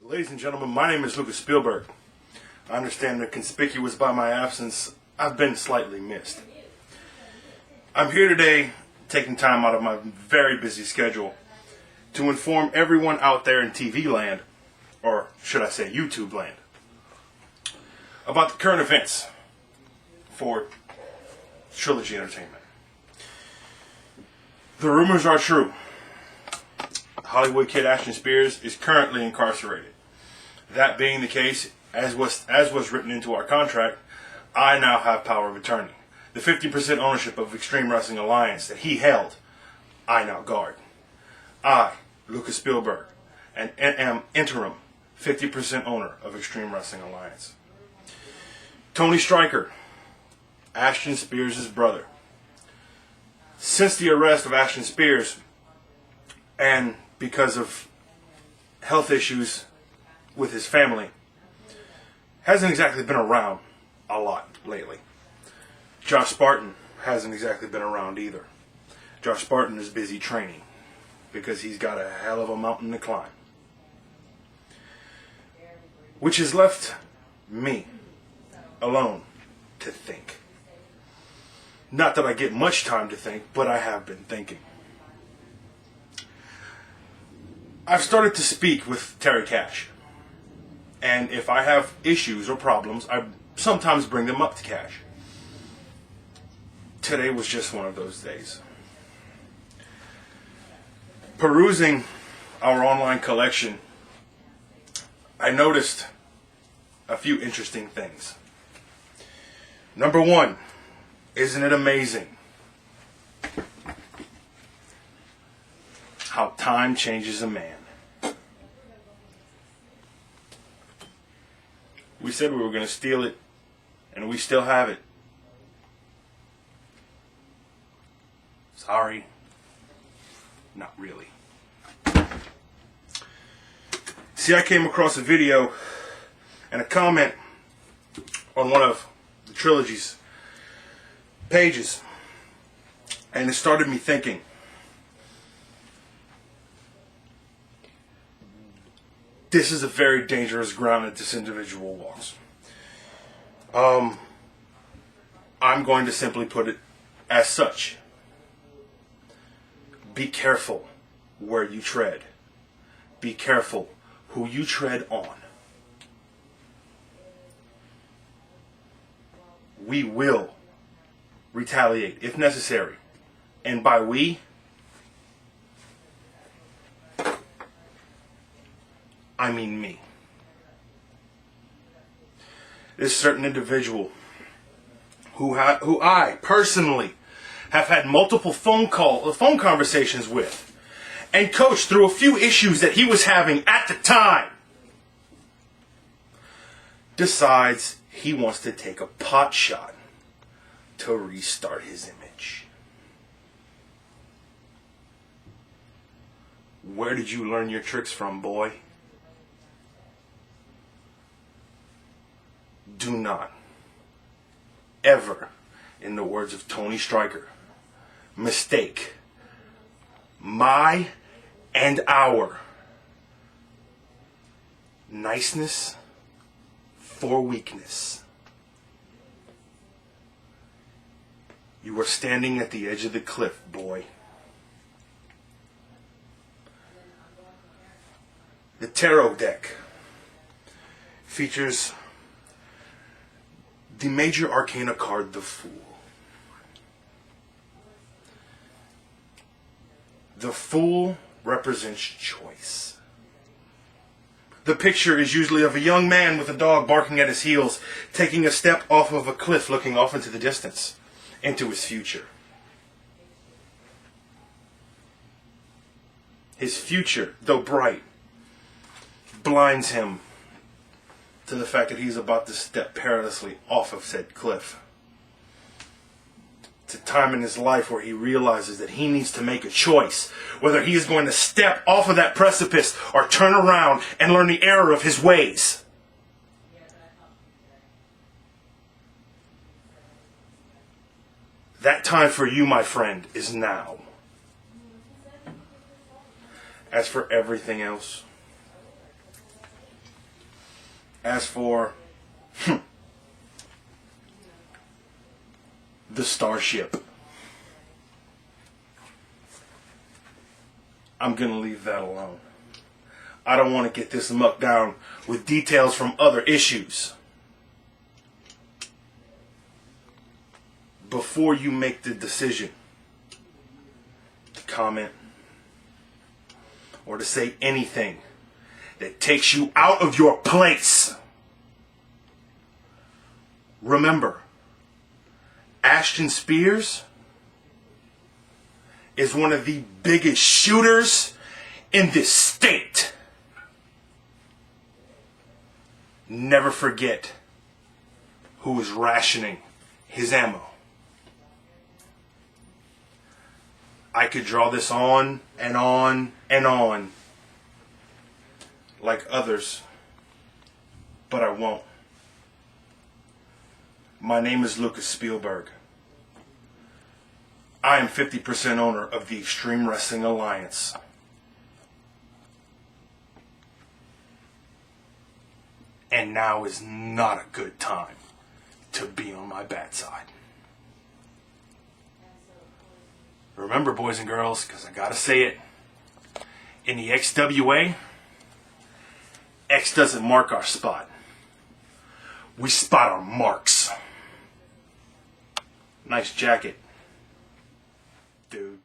Ladies and gentlemen, my name is Lucas Spielburg. I understand that conspicuous by my absence, I've been slightly missed. I'm here today, taking time out of my very busy schedule, to inform everyone out there in TV land, or should I say YouTube land, about the current events for Trilogy Entertainment. The rumors are true. Hollywood kid Ashton Spears is currently incarcerated. That being the case, as was written into our contract, I now have power of attorney. The 50% ownership of Extreme Wrestling Alliance that he held, I now guard. I, Lucas Spielburg, and am interim 50% owner of Extreme Wrestling Alliance. Tony Stryker, Ashton Spears' brother. Since the arrest of Ashton Spears, and because of health issues with his family, hasn't exactly been around a lot lately. Josh Spartan hasn't exactly been around either. Josh Spartan is busy training because he's got a hell of a mountain to climb. Which has left me alone to think. Not that I get much time to think, but I have been thinking. I've started to speak with Terry Cash. And if I have issues or problems, I sometimes bring them up to Cash. Today was just one of those days. Perusing our online collection, I noticed a few interesting things. Number one, isn't it amazing how time changes a man? We said we were going to steal it, and we still have it. Sorry. Not really. See, I came across a video and a comment on one of the Trilogy's pages, and it started me thinking. This is a very dangerous ground that this individual walks. I'm going to simply put it as such. Be careful where you tread. Be careful who you tread on. We will retaliate if necessary. And by we, I mean me. This certain individual who I personally have had multiple phone conversations with and coached through a few issues that he was having at the time, decides he wants to take a pot shot to restart his image. Where did you learn your tricks from, boy? Do not, ever, in the words of Tony Stryker, mistake my and our niceness for weakness. You are standing at the edge of the cliff, boy. The tarot deck features the major arcana card, the Fool. The Fool represents choice. The picture is usually of a young man with a dog barking at his heels, taking a step off of a cliff, looking off into the distance, into his future. His future, though bright, blinds him to the fact that he's about to step perilously off of said cliff. It's a time in his life where he realizes that he needs to make a choice, whether he is going to step off of that precipice or turn around and learn the error of his ways. That time for you, my friend, is now. As for everything else, As for the Starship, I'm going to leave that alone. I don't want to get this mucked down with details from other issues. Before you make the decision to comment or to say anything that takes you out of your place, remember, Ashton Spears is one of the biggest shooters in this state. Never forget who is rationing his ammo. I could draw this on and on and on like others, but I won't. My name is Lucas Spielburg. I am 50% owner of the Extreme Wrestling Alliance. And now is not a good time to be on my bad side. Remember, boys and girls, because I gotta say it, in the XWA, X doesn't mark our spot. We spot our marks. Nice jacket, dude.